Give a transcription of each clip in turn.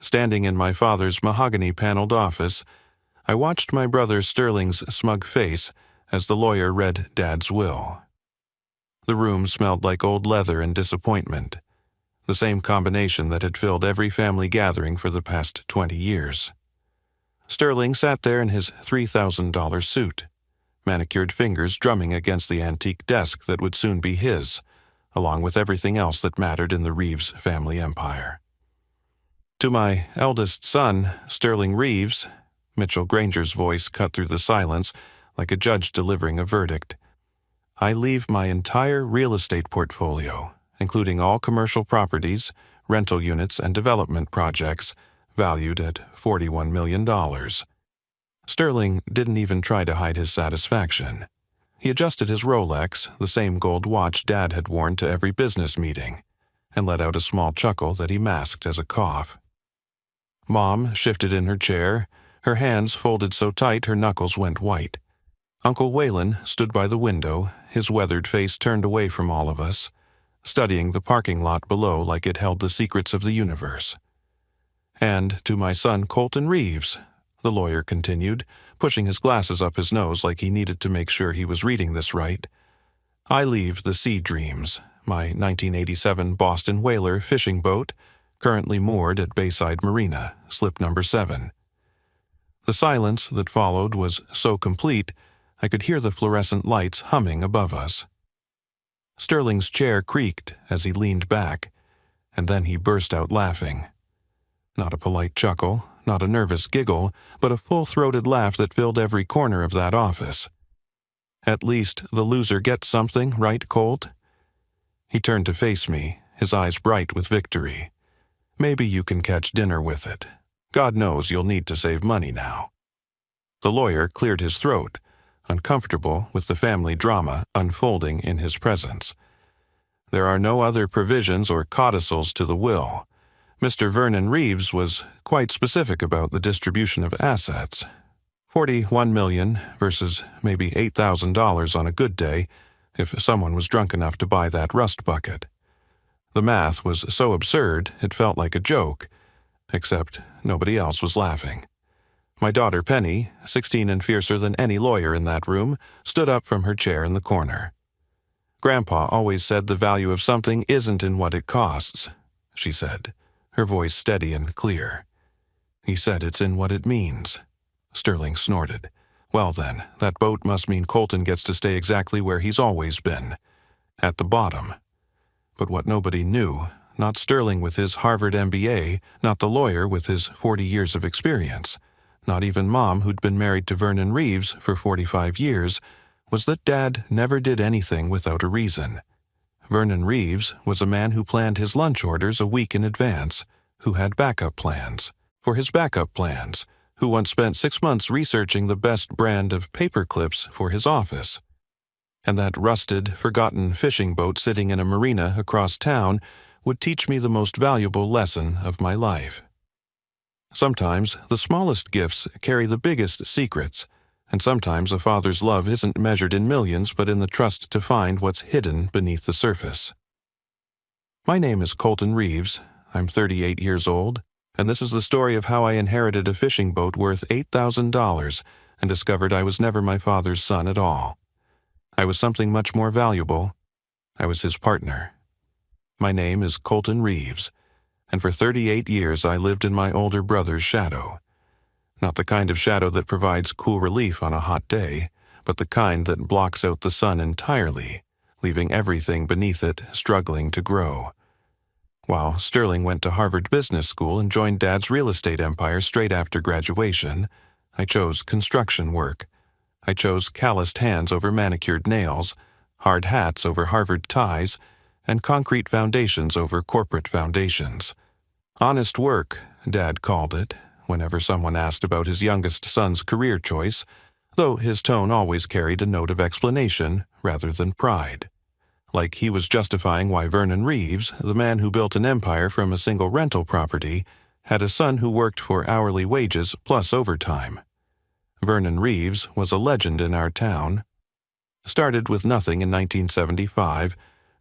Standing in my father's mahogany-paneled office, I watched my brother Sterling's smug face as the lawyer read Dad's will. The room smelled like old leather and disappointment, the same combination that had filled every family gathering for the past 20 years. Sterling sat there in his $3,000 suit, manicured fingers drumming against the antique desk that would soon be his, along with everything else that mattered in the Reeves family empire. To my eldest son, Sterling Reeves, Mitchell Granger's voice cut through the silence like a judge delivering a verdict. I leave my entire real estate portfolio, including all commercial properties, rental units, and development projects, valued at $41 million. Sterling didn't even try to hide his satisfaction. He adjusted his Rolex, the same gold watch Dad had worn to every business meeting, and let out a small chuckle that he masked as a cough. Mom shifted in her chair, her hands folded so tight her knuckles went white. Uncle Waylon stood by the window, his weathered face turned away from all of us, studying the parking lot below like it held the secrets of the universe. And to my son Colton Reeves, the lawyer continued, pushing his glasses up his nose like he needed to make sure he was reading this right, I leave the Sea Dreams, my 1987 Boston whaler fishing boat, currently moored at Bayside Marina, slip number 7. The silence that followed was so complete, I could hear the fluorescent lights humming above us. Sterling's chair creaked as he leaned back, and then he burst out laughing. Not a polite chuckle, not a nervous giggle, but a full-throated laugh that filled every corner of that office. At least the loser gets something, right, Colt? He turned to face me, his eyes bright with victory. Maybe you can catch dinner with it. God knows you'll need to save money now. The lawyer cleared his throat, uncomfortable with the family drama unfolding in his presence. There are no other provisions or codicils to the will. Mr. Vernon Reeves was quite specific about the distribution of assets. $41 million versus maybe $8,000 on a good day if someone was drunk enough to buy that rust bucket. The math was so absurd it felt like a joke, except nobody else was laughing. My daughter Penny, 16 and fiercer than any lawyer in that room, stood up from her chair in the corner. Grandpa always said the value of something isn't in what it costs, she said, her voice steady and clear. He said it's in what it means. Sterling snorted. Well then, that boat must mean Colton gets to stay exactly where he's always been, at the bottom. But what nobody knew, not Sterling with his Harvard MBA, not the lawyer with his 40 years of experience, not even Mom who'd been married to Vernon Reeves for 45 years, was that Dad never did anything without a reason. Vernon Reeves was a man who planned his lunch orders a week in advance, who had backup plans for his backup plans, who once spent 6 months researching the best brand of paper clips for his office. And that rusted, forgotten fishing boat sitting in a marina across town would teach me the most valuable lesson of my life. Sometimes the smallest gifts carry the biggest secrets, and sometimes a father's love isn't measured in millions but in the trust to find what's hidden beneath the surface. My name is Colton Reeves. I'm 38 years old, and this is the story of how I inherited a fishing boat worth $8,000 and discovered I was never my father's son at all. I was something much more valuable. I was his partner. My name is Colton Reeves, and for 38 years I lived in my older brother's shadow. Not the kind of shadow that provides cool relief on a hot day, but the kind that blocks out the sun entirely, leaving everything beneath it struggling to grow. While Sterling went to Harvard Business School and joined Dad's real estate empire straight after graduation, I chose construction work. I chose calloused hands over manicured nails, hard hats over Harvard ties, and concrete foundations over corporate foundations. Honest work, Dad called it, whenever someone asked about his youngest son's career choice, though his tone always carried a note of explanation rather than pride. Like he was justifying why Vernon Reeves, the man who built an empire from a single rental property, had a son who worked for hourly wages plus overtime. Vernon Reeves was a legend in our town. Started with nothing in 1975,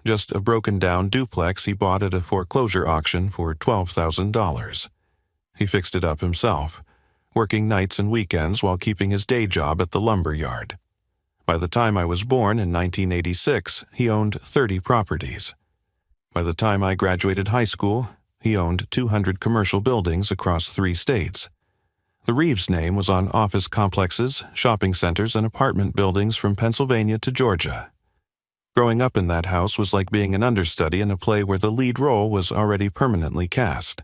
just a broken-down duplex he bought at a foreclosure auction for $12,000. He fixed it up himself, working nights and weekends while keeping his day job at the lumber yard. By the time I was born in 1986, he owned 30 properties. By the time I graduated high school, he owned 200 commercial buildings across 3 states. The Reeves name was on office complexes, shopping centers, and apartment buildings from Pennsylvania to Georgia. Growing up in that house was like being an understudy in a play where the lead role was already permanently cast.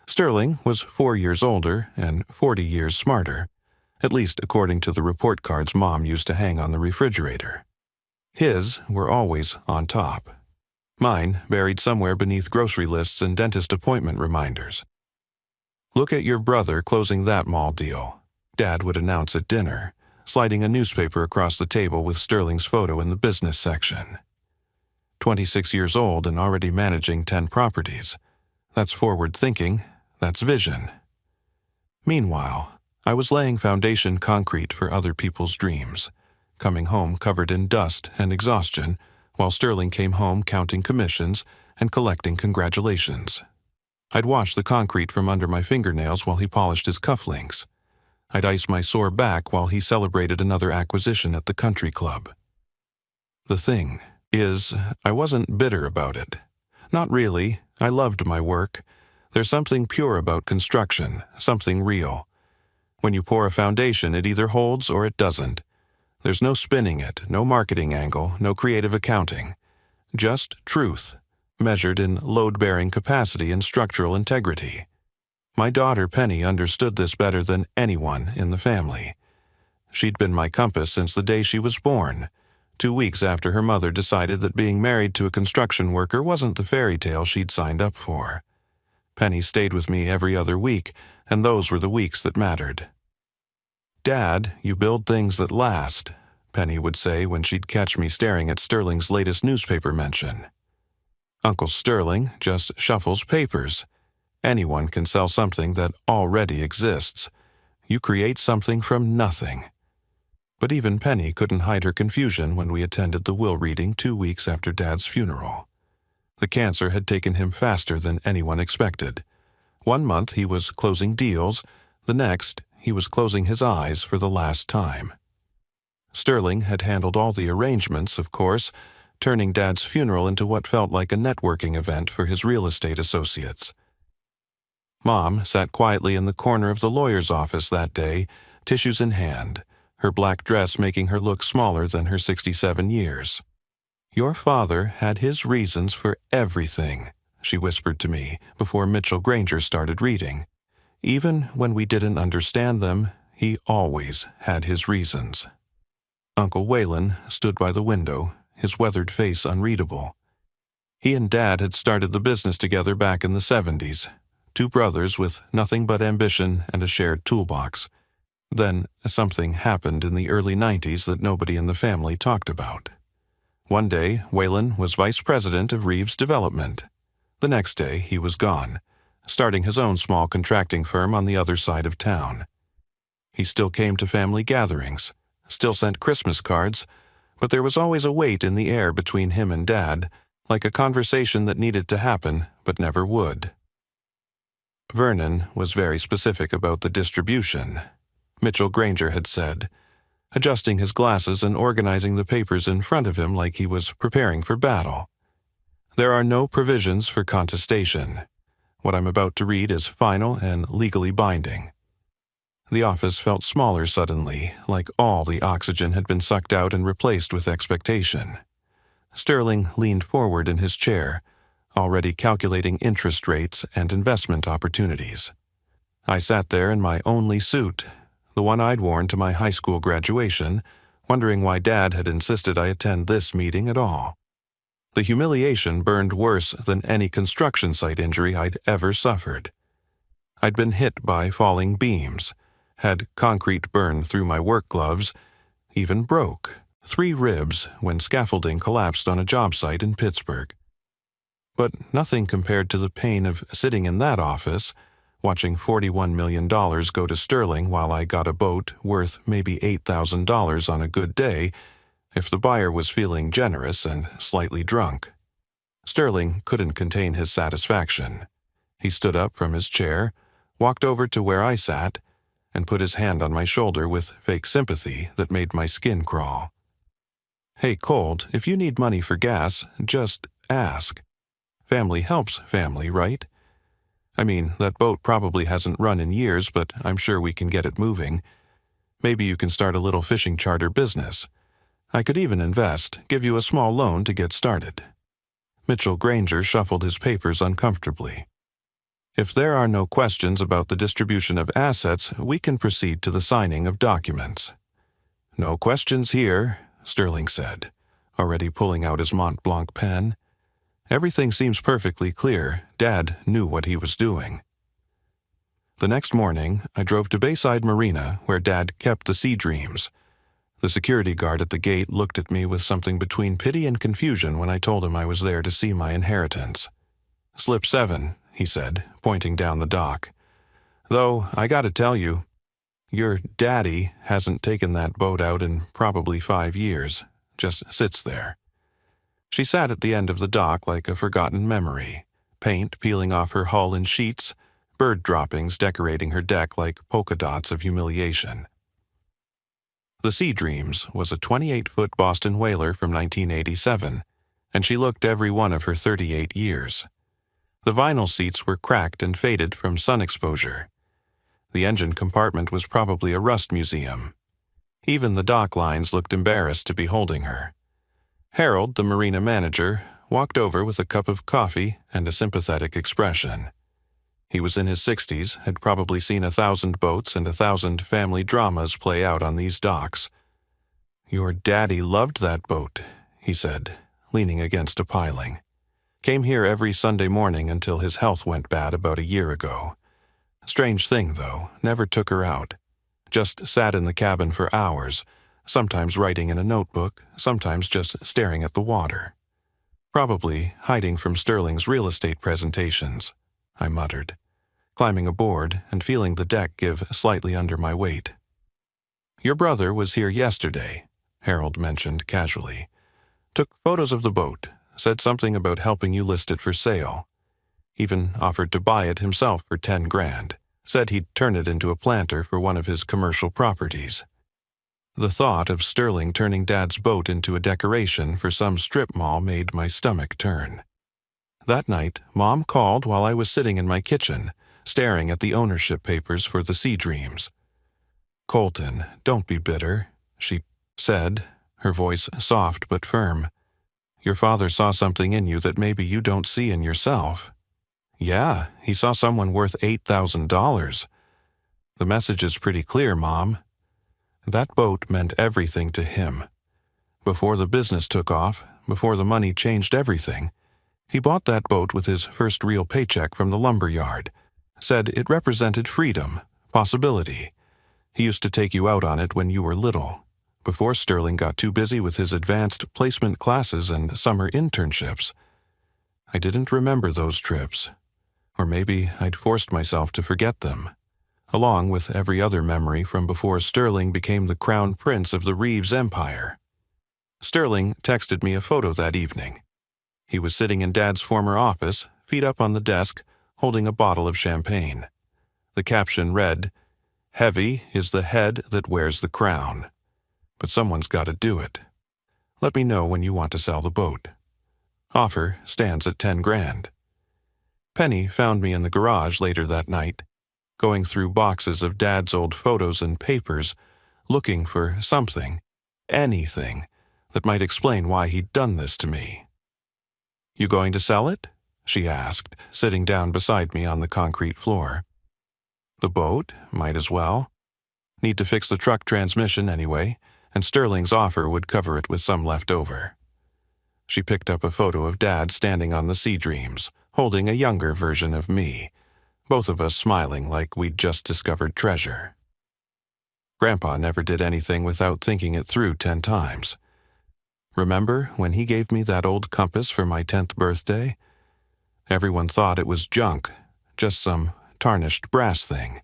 Sterling was 4 years older and 40 years smarter, at least according to the report cards Mom used to hang on the refrigerator. His were always on top. Mine buried somewhere beneath grocery lists and dentist appointment reminders. "Look at your brother closing that mall deal," Dad would announce at dinner, sliding a newspaper across the table with Sterling's photo in the business section. 26 years old and already managing 10 properties. That's forward thinking, that's vision. Meanwhile, I was laying foundation concrete for other people's dreams, coming home covered in dust and exhaustion, while Sterling came home counting commissions and collecting congratulations. I'd wash the concrete from under my fingernails while he polished his cufflinks. I'd ice my sore back while he celebrated another acquisition at the country club. The thing is, I wasn't bitter about it. Not really. I loved my work. There's something pure about construction, something real. When you pour a foundation, it either holds or it doesn't. There's no spinning it, no marketing angle, no creative accounting. Just truth, measured in load-bearing capacity and structural integrity. My daughter Penny understood this better than anyone in the family. She'd been my compass since the day she was born, 2 weeks after her mother decided that being married to a construction worker wasn't the fairy tale she'd signed up for. Penny stayed with me every other week, and those were the weeks that mattered. "Dad, you build things that last," Penny would say when she'd catch me staring at Sterling's latest newspaper mention. "Uncle Sterling just shuffles papers. Anyone can sell something that already exists. You create something from nothing." But even Penny couldn't hide her confusion when we attended the will reading 2 weeks after Dad's funeral. The cancer had taken him faster than anyone expected. 1 month he was closing deals, the next he was closing his eyes for the last time. Sterling had handled all the arrangements, of course, turning Dad's funeral into what felt like a networking event for his real estate associates. Mom sat quietly in the corner of the lawyer's office that day, tissues in hand, her black dress making her look smaller than her 67 years. "Your father had his reasons for everything," she whispered to me before Mitchell Granger started reading. "Even when we didn't understand them, he always had his reasons." Uncle Waylon stood by the window, his weathered face unreadable. He and Dad had started the business together back in the 70s, 2 brothers with nothing but ambition and a shared toolbox. Then something happened in the early 90s that nobody in the family talked about. One day, Waylon was vice president of Reeves Development. The next day, he was gone, starting his own small contracting firm on the other side of town. He still came to family gatherings, still sent Christmas cards, but there was always a weight in the air between him and Dad, like a conversation that needed to happen but never would. Vernon was very specific about the distribution, Mitchell Granger had said, adjusting his glasses and organizing the papers in front of him like he was preparing for battle. "There are no provisions for contestation. What I'm about to read is final and legally binding." The office felt smaller suddenly, like all the oxygen had been sucked out and replaced with expectation. Sterling leaned forward in his chair, already calculating interest rates and investment opportunities. I sat there in my only suit, the one I'd worn to my high school graduation, wondering why Dad had insisted I attend this meeting at all. The humiliation burned worse than any construction site injury I'd ever suffered. I'd been hit by falling beams, had concrete burn through my work gloves, even broke 3 ribs when scaffolding collapsed on a job site in Pittsburgh. But nothing compared to the pain of sitting in that office, watching $41 million go to Sterling while I got a boat worth maybe $8,000 on a good day, if the buyer was feeling generous and slightly drunk. Sterling couldn't contain his satisfaction. He stood up from his chair, walked over to where I sat, and put his hand on my shoulder with fake sympathy that made my skin crawl. "Hey, Colt, if you need money for gas, just ask. Family helps family, right? I mean, that boat probably hasn't run in years, but I'm sure we can get it moving. Maybe you can start a little fishing charter business. I could even invest, give you a small loan to get started." Mitchell Granger shuffled his papers uncomfortably. "If there are no questions about the distribution of assets, we can proceed to the signing of documents." "No questions here," Sterling said, already pulling out his Mont Blanc pen. "Everything seems perfectly clear. Dad knew what he was doing." The next morning, I drove to Bayside Marina, where Dad kept the Sea Dreams. The security guard at the gate looked at me with something between pity and confusion when I told him I was there to see my inheritance. "Slip 7, he said, pointing down the dock. "Though, I gotta tell you, your daddy hasn't taken that boat out in probably 5 years. Just sits there." She sat at the end of the dock like a forgotten memory, paint peeling off her hull in sheets, bird droppings decorating her deck like polka dots of humiliation. The Sea Dreams was a 28-foot Boston whaler from 1987, and she looked every one of her 38 years. The vinyl seats were cracked and faded from sun exposure. The engine compartment was probably a rust museum. Even the dock lines looked embarrassed to be holding her. Harold, the marina manager, walked over with a cup of coffee and a sympathetic expression. He was in his 60s, had probably seen 1,000 boats and 1,000 family dramas play out on these docks. "Your daddy loved that boat," he said, leaning against a piling. "Came here every Sunday morning until his health went bad about a year ago. Strange thing, though, never took her out. Just sat in the cabin for hours, sometimes writing in a notebook, sometimes just staring at the water. Probably hiding from Sterling's real estate presentations," I muttered, climbing aboard and feeling the deck give slightly under my weight. "Your brother was here yesterday," Harold mentioned casually. "Took photos of the boat, said something about helping you list it for sale. Even offered to buy it himself for 10 grand, said he'd turn it into a planter for one of his commercial properties." The thought of Sterling turning Dad's boat into a decoration for some strip mall made my stomach turn. That night, Mom called while I was sitting in my kitchen, staring at the ownership papers for the Sea Dreams. "Colton, don't be bitter," she said, her voice soft but firm. "Your father saw something in you that maybe you don't see in yourself." "Yeah, he saw someone worth $8,000. The message is pretty clear, Mom. That boat meant everything to him. Before the business took off, before the money changed everything, he bought that boat with his first real paycheck from the lumber yard. Said it represented freedom, possibility. He used to take you out on it when you were little, before Sterling got too busy with his advanced placement classes and summer internships. I didn't remember those trips. Or maybe I'd forced myself to forget them, along with every other memory from before Sterling became the crown prince of the Reeves Empire. Sterling texted me a photo that evening. He was sitting in Dad's former office, feet up on the desk, holding a bottle of champagne. The caption read, "Heavy is the head that wears the crown. But someone's got to do it. Let me know when you want to sell the boat. Offer stands at 10 grand. Penny found me in the garage later that night, going through boxes of Dad's old photos and papers, looking for something, anything, that might explain why he'd done this to me. "You going to sell it?" she asked, sitting down beside me on the concrete floor. "The boat? Might as well. Need to fix the truck transmission anyway, and Sterling's offer would cover it with some left over." She picked up a photo of Dad standing on the Sea Dreams, holding a younger version of me, both of us smiling like we'd just discovered treasure. Grandpa never did anything without thinking it through 10 times. Remember when he gave me that old compass for my 10th birthday? Everyone thought it was junk, just some tarnished brass thing.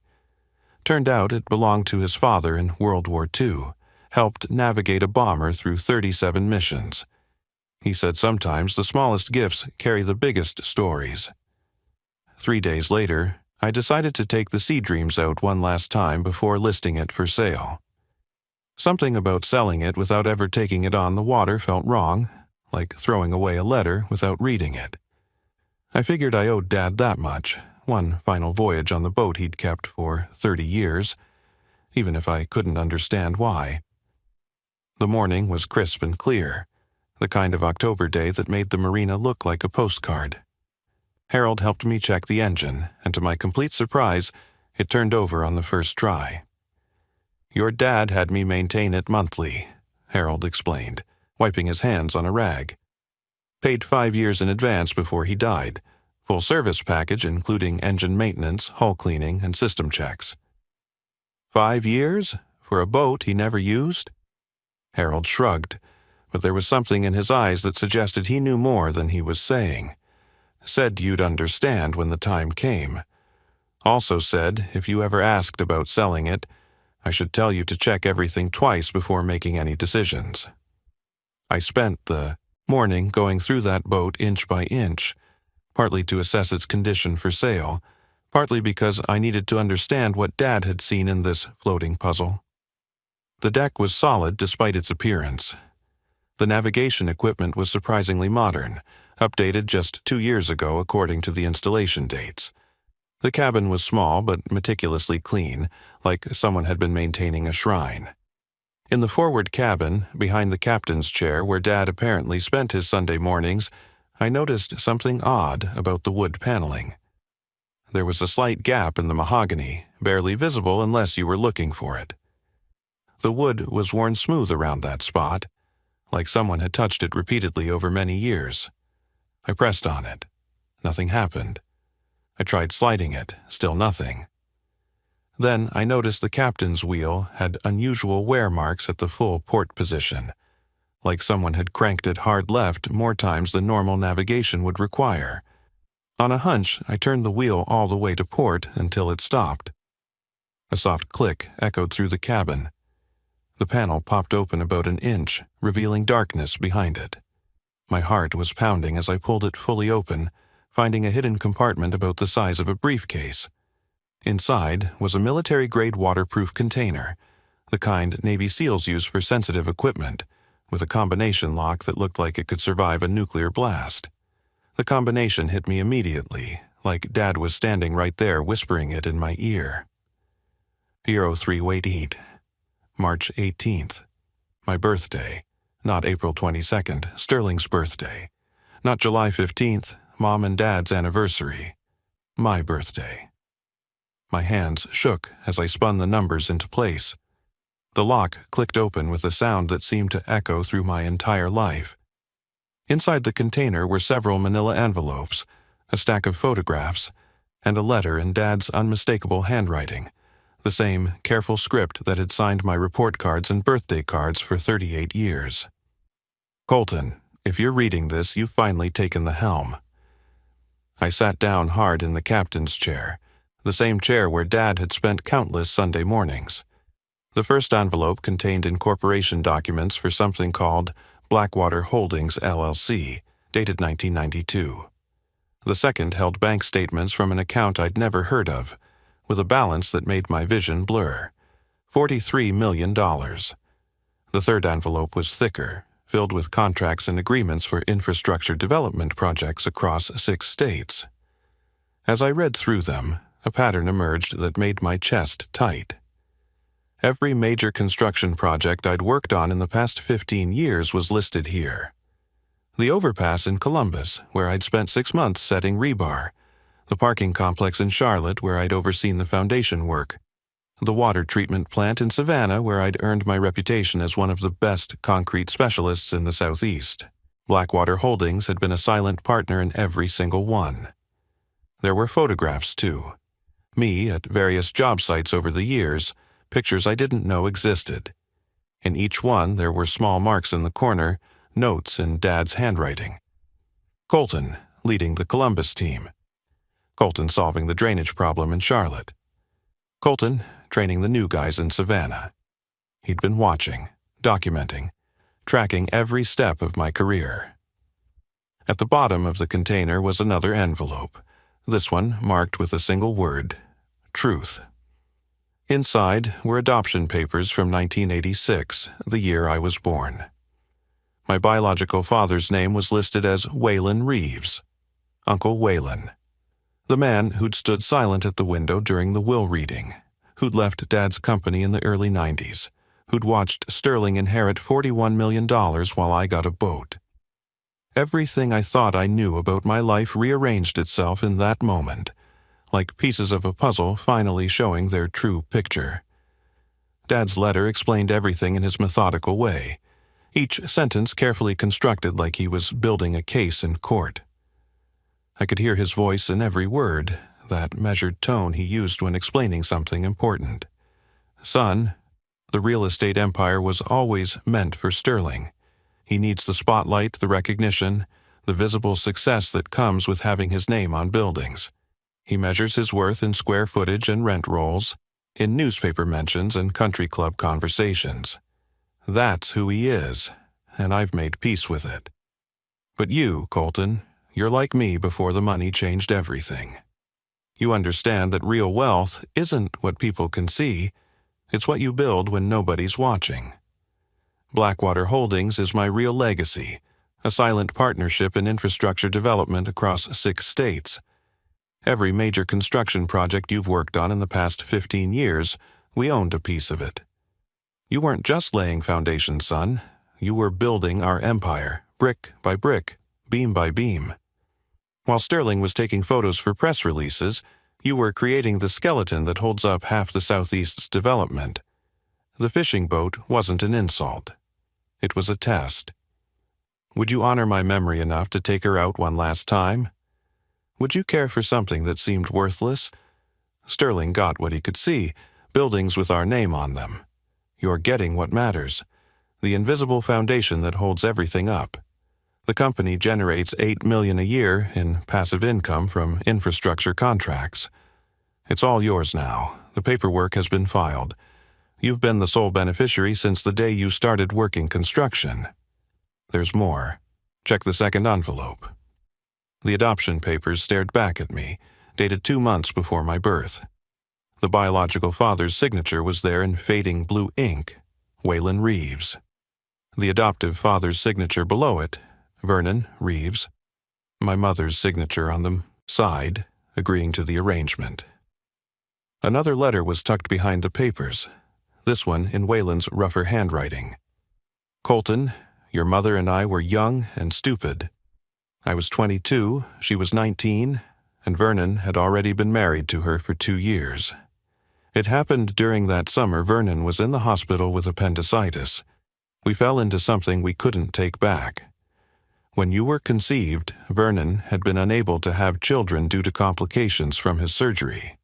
Turned out it belonged to his father in World War II, helped navigate a bomber through 37 missions. He said sometimes the smallest gifts carry the biggest stories. 3 days later, I decided to take the Sea Dreams out one last time before listing it for sale. Something about selling it without ever taking it on the water felt wrong, like throwing away a letter without reading it. I figured I owed Dad that much, one final voyage on the boat he'd kept for 30 years, even if I couldn't understand why. The morning was crisp and clear, the kind of October day that made the marina look like a postcard. Harold helped me check the engine, and to my complete surprise, it turned over on the first try. "Your dad had me maintain it monthly," Harold explained, wiping his hands on a rag. "Paid 5 years in advance before he died. Full service package including engine maintenance, hull cleaning, and system checks." 5 years? For a boat he never used? Harold shrugged, but there was something in his eyes that suggested he knew more than he was saying. Said you'd understand when the time came. Also said, if you ever asked about selling it, I should tell you to check everything twice before making any decisions. I spent the morning going through that boat inch by inch, partly to assess its condition for sale, partly because I needed to understand what Dad had seen in this floating puzzle. The deck was solid despite its appearance. The navigation equipment was surprisingly modern, updated just 2 years ago according to the installation dates. The cabin was small but meticulously clean, like someone had been maintaining a shrine. In the forward cabin, behind the captain's chair where Dad apparently spent his Sunday mornings, I noticed something odd about the wood paneling. There was a slight gap in the mahogany, barely visible unless you were looking for it. The wood was worn smooth around that spot, like someone had touched it repeatedly over many years. I pressed on it. Nothing happened. I tried sliding it, still nothing. Then I noticed the captain's wheel had unusual wear marks at the full port position, like someone had cranked it hard left more times than normal navigation would require. On a hunch, I turned the wheel all the way to port until it stopped. A soft click echoed through the cabin. The panel popped open about an inch, revealing darkness behind it. My heart was pounding as I pulled it fully open, finding a hidden compartment about the size of a briefcase. Inside was a military-grade waterproof container, the kind Navy SEALs use for sensitive equipment, with a combination lock that looked like it could survive a nuclear blast. The combination hit me immediately, like Dad was standing right there whispering it in my ear. Euro 3 weight eat. March 18th. My birthday. Not April 22nd, Sterling's birthday. Not July 15th, Mom and Dad's anniversary. My birthday. My hands shook as I spun the numbers into place. The lock clicked open with a sound that seemed to echo through my entire life. Inside the container were several manila envelopes, a stack of photographs, and a letter in Dad's unmistakable handwriting, the same careful script that had signed my report cards and birthday cards for 38 years. Colton, if you're reading this, you've finally taken the helm. I sat down hard in the captain's chair, the same chair where Dad had spent countless Sunday mornings. The first envelope contained incorporation documents for something called Blackwater Holdings, LLC, dated 1992. The second held bank statements from an account I'd never heard of, with a balance that made my vision blur. $43 million. The third envelope was thicker, filled with contracts and agreements for infrastructure development projects across 6 states. As I read through them, a pattern emerged that made my chest tight. Every major construction project I'd worked on in the past 15 years was listed here. The overpass in Columbus, where I'd spent 6 months setting rebar. The parking complex in Charlotte, where I'd overseen the foundation work. The water treatment plant in Savannah, where I'd earned my reputation as one of the best concrete specialists in the Southeast. Blackwater Holdings had been a silent partner in every single one. There were photographs, too. Me at various job sites over the years, pictures I didn't know existed. In each one, there were small marks in the corner, notes in Dad's handwriting. Colton, leading the Columbus team. Colton solving the drainage problem in Charlotte. Colton training the new guys in Savannah. He'd been watching, documenting, tracking every step of my career. At the bottom of the container was another envelope, This one marked with a single word: truth. Inside were adoption papers from 1986, the year I was born. My biological father's name was listed as Waylon Reeves, Uncle Waylon, the man who'd stood silent at the window during the will reading, who'd left Dad's company in the early 90s, who'd watched Sterling inherit $41 million while I got a boat. Everything I thought I knew about my life rearranged itself in that moment, like pieces of a puzzle finally showing their true picture. Dad's letter explained everything in his methodical way, each sentence carefully constructed like he was building a case in court. I could hear his voice in every word, that measured tone he used when explaining something important. Son, the real estate empire was always meant for Sterling. He needs the spotlight, the recognition, the visible success that comes with having his name on buildings. He measures his worth in square footage and rent rolls, in newspaper mentions and country club conversations. That's who he is, and I've made peace with it. But you, Colton, you're like me before the money changed everything. You understand that real wealth isn't what people can see, it's what you build when nobody's watching. Blackwater Holdings is my real legacy, a silent partnership in infrastructure development across 6 states. Every major construction project you've worked on in the past 15 years, we owned a piece of it. You weren't just laying foundation, son. You were building our empire, brick by brick, beam by beam. While Sterling was taking photos for press releases, you were creating the skeleton that holds up half the Southeast's development. The fishing boat wasn't an insult. It was a test. Would you honor my memory enough to take her out one last time? Would you care for something that seemed worthless? Sterling got what he could see, buildings with our name on them. You're getting what matters, the invisible foundation that holds everything up. The company generates $8 million a year in passive income from infrastructure contracts. It's all yours now. The paperwork has been filed. You've been the sole beneficiary since the day you started working construction. There's more. Check the second envelope. The adoption papers stared back at me, dated 2 months before my birth. The biological father's signature was there in fading blue ink, Waylon Reeves. The adoptive father's signature below it, Vernon Reeves. My mother's signature on the side, agreeing to the arrangement. Another letter was tucked behind the papers, this one in Waylon's rougher handwriting. Colton, your mother and I were young and stupid. I was 22, she was 19, and Vernon had already been married to her for 2 years. It happened during that summer Vernon was in the hospital with appendicitis. We fell into something we couldn't take back. When you were conceived, Vernon had been unable to have children due to complications from his surgery.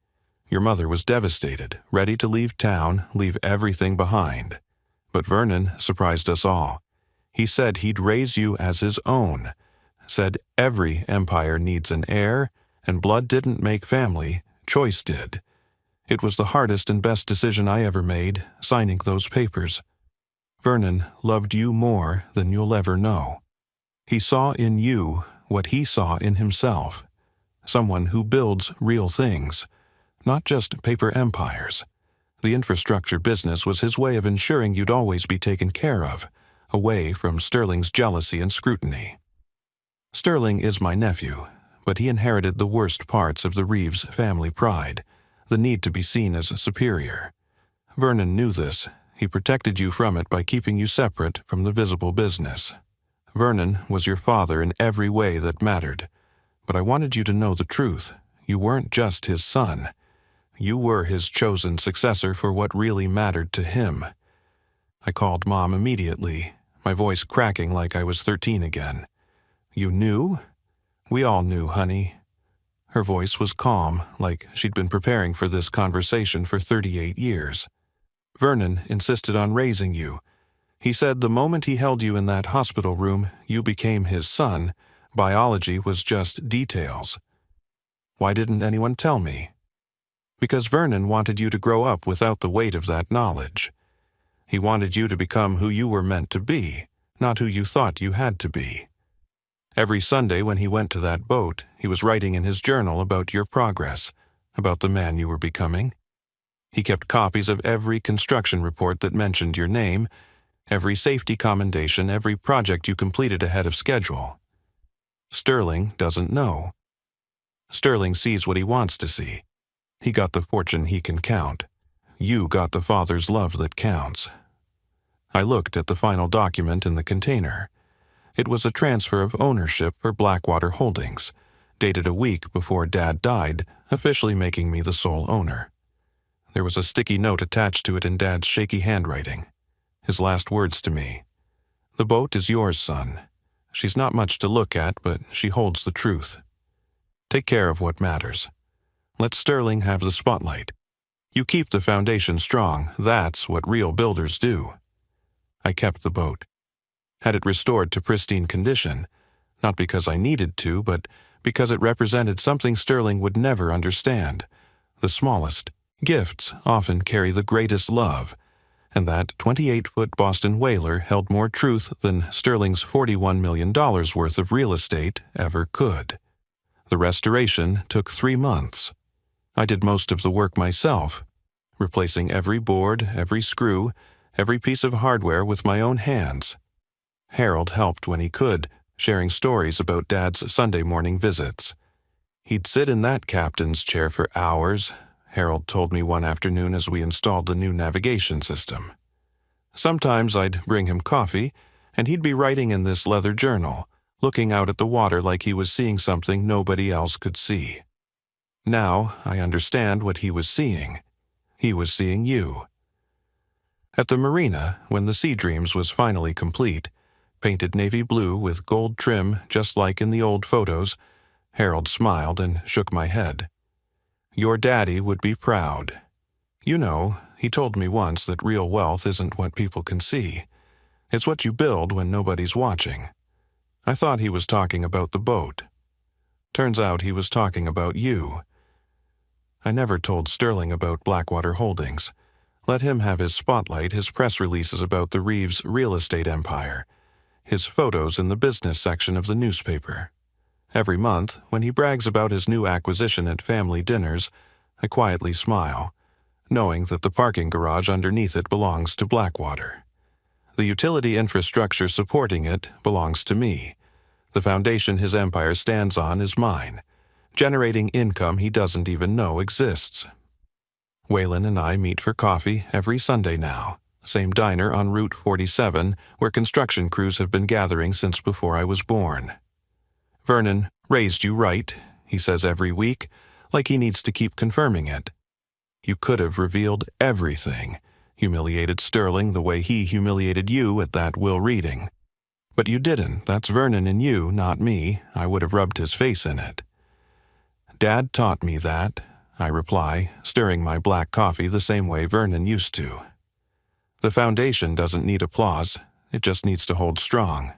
Your mother was devastated, ready to leave town, leave everything behind. But Vernon surprised us all. He said he'd raise you as his own, said every empire needs an heir, and blood didn't make family, choice did. It was the hardest and best decision I ever made, signing those papers. Vernon loved you more than you'll ever know. He saw in you what he saw in himself, someone who builds real things, not just paper empires. The infrastructure business was his way of ensuring you'd always be taken care of, away from Sterling's jealousy and scrutiny. Sterling is my nephew, but he inherited the worst parts of the Reeves family pride, the need to be seen as superior. Vernon knew this. He protected you from it by keeping you separate from the visible business. Vernon was your father in every way that mattered, but I wanted you to know the truth. You weren't just his son. You were his chosen successor for what really mattered to him. I called Mom immediately, my voice cracking like I was 13 again. You knew? We all knew, honey. Her voice was calm, like she'd been preparing for this conversation for 38 years. Vernon insisted on raising you. He said the moment he held you in that hospital room, you became his son. Biology was just details. Why didn't anyone tell me? Because Vernon wanted you to grow up without the weight of that knowledge. He wanted you to become who you were meant to be, not who you thought you had to be. Every Sunday when he went to that boat, he was writing in his journal about your progress, about the man you were becoming. He kept copies of every construction report that mentioned your name, every safety commendation, every project you completed ahead of schedule. Sterling doesn't know. Sterling sees what he wants to see. He got the fortune he can count. You got the father's love that counts. I looked at the final document in the container. It was a transfer of ownership for Blackwater Holdings, dated a week before Dad died, officially making me the sole owner. There was a sticky note attached to it in Dad's shaky handwriting. His last words to me: "The boat is yours, son. She's not much to look at, but she holds the truth. Take care of what matters. Let Sterling have the spotlight. You keep the foundation strong. That's what real builders do." I kept the boat. Had it restored to pristine condition, not because I needed to, but because it represented something Sterling would never understand. The smallest gifts often carry the greatest love, and that 28-foot Boston whaler held more truth than Sterling's $41 million worth of real estate ever could. The restoration took 3 months. I did most of the work myself, replacing every board, every screw, every piece of hardware with my own hands. Harold helped when he could, sharing stories about Dad's Sunday morning visits. He'd sit in that captain's chair for hours, Harold told me one afternoon as we installed the new navigation system. Sometimes I'd bring him coffee, and he'd be writing in this leather journal, looking out at the water like he was seeing something nobody else could see. Now I understand what he was seeing. He was seeing you. At the marina, when the Sea Dreams was finally complete, painted navy blue with gold trim just like in the old photos, Harold smiled and shook my head. "Your daddy would be proud. You know, he told me once that real wealth isn't what people can see. It's what you build when nobody's watching." I thought he was talking about the boat. Turns out he was talking about you. I never told Sterling about Blackwater Holdings. Let him have his spotlight, his press releases about the Reeves real estate empire, his photos in the business section of the newspaper. Every month, when he brags about his new acquisition at family dinners, I quietly smile, knowing that the parking garage underneath it belongs to Blackwater. The utility infrastructure supporting it belongs to me. The foundation his empire stands on is mine, generating income he doesn't even know exists. Waylon and I meet for coffee every Sunday now, same diner on Route 47 where construction crews have been gathering since before I was born. "Vernon raised you right," he says every week, like he needs to keep confirming it. "You could have revealed everything, humiliated Sterling the way he humiliated you at that will reading. But you didn't. That's Vernon in you, not me. I would have rubbed his face in it." "Dad taught me that," I reply, stirring my black coffee the same way Vernon used to. The foundation doesn't need applause. It just needs to hold strong.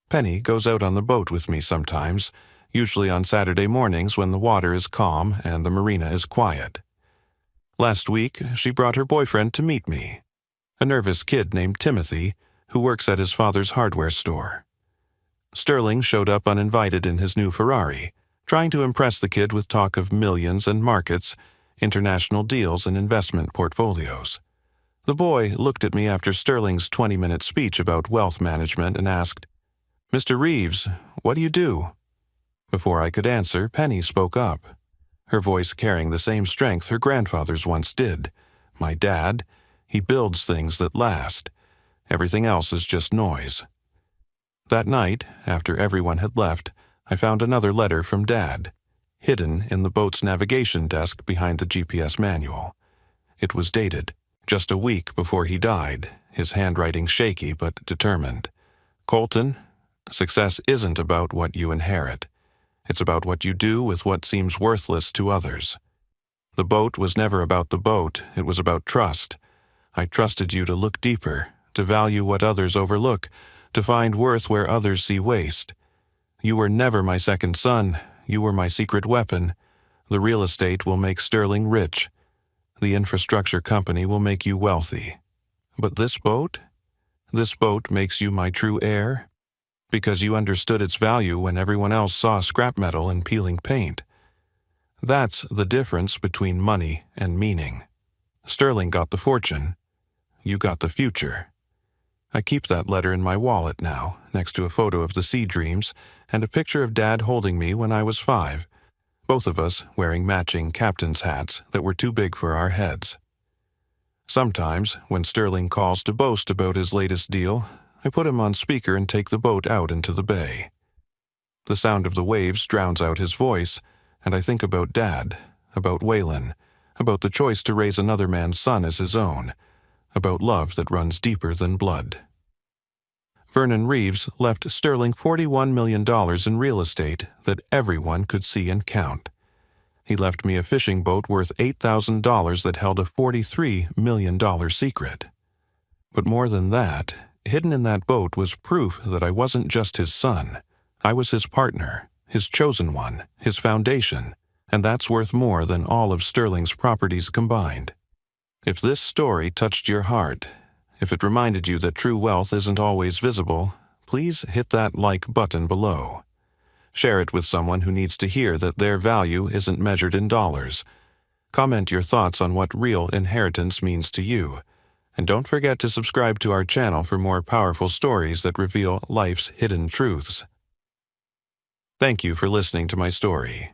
Penny goes out on the boat with me sometimes, usually on Saturday mornings when the water is calm and the marina is quiet. Last week, she brought her boyfriend to meet me, a nervous kid named Timothy who works at his father's hardware store. Sterling showed up uninvited in his new Ferrari, trying to impress the kid with talk of millions and markets, international deals and investment portfolios. The boy looked at me after Sterling's 20-minute speech about wealth management and asked, "Mr. Reeves, what do you do?" Before I could answer, Penny spoke up, her voice carrying the same strength her grandfather's once did. "My dad, he builds things that last. Everything else is just noise." That night, after everyone had left, I found another letter from Dad, hidden in the boat's navigation desk behind the GPS manual. It was dated just a week before he died, his handwriting shaky but determined. "Colton, success isn't about what you inherit. It's about what you do with what seems worthless to others. The boat was never about the boat, it was about trust. I trusted you to look deeper, to value what others overlook, to find worth where others see waste. You were never my second son, you were my secret weapon. The real estate will make Sterling rich. The infrastructure company will make you wealthy. But this boat? This boat makes you my true heir? because you understood its value when everyone else saw scrap metal and peeling paint. That's the difference between money and meaning. Sterling got the fortune. You got the future. I keep that letter in my wallet now, next to a photo of the Sea Dreams and a picture of Dad holding me when I was 5, both of us wearing matching captain's hats that were too big for our heads. Sometimes, when Sterling calls to boast about his latest deal, I put him on speaker and take the boat out into the bay. The sound of the waves drowns out his voice, and I think about Dad, about Waylon, about the choice to raise another man's son as his own, about love that runs deeper than blood. Vernon Reeves left Sterling $41 million in real estate that everyone could see and count. He left me a fishing boat worth $8,000 that held a $43 million secret. But more than that, hidden in that boat was proof that I wasn't just his son. I was his partner, his chosen one, his foundation, and that's worth more than all of Sterling's properties combined. If this story touched your heart, if it reminded you that true wealth isn't always visible, please hit that like button below. Share it with someone who needs to hear that their value isn't measured in dollars. Comment your thoughts on what real inheritance means to you. And don't forget to subscribe to our channel for more powerful stories that reveal life's hidden truths. Thank you for listening to my story.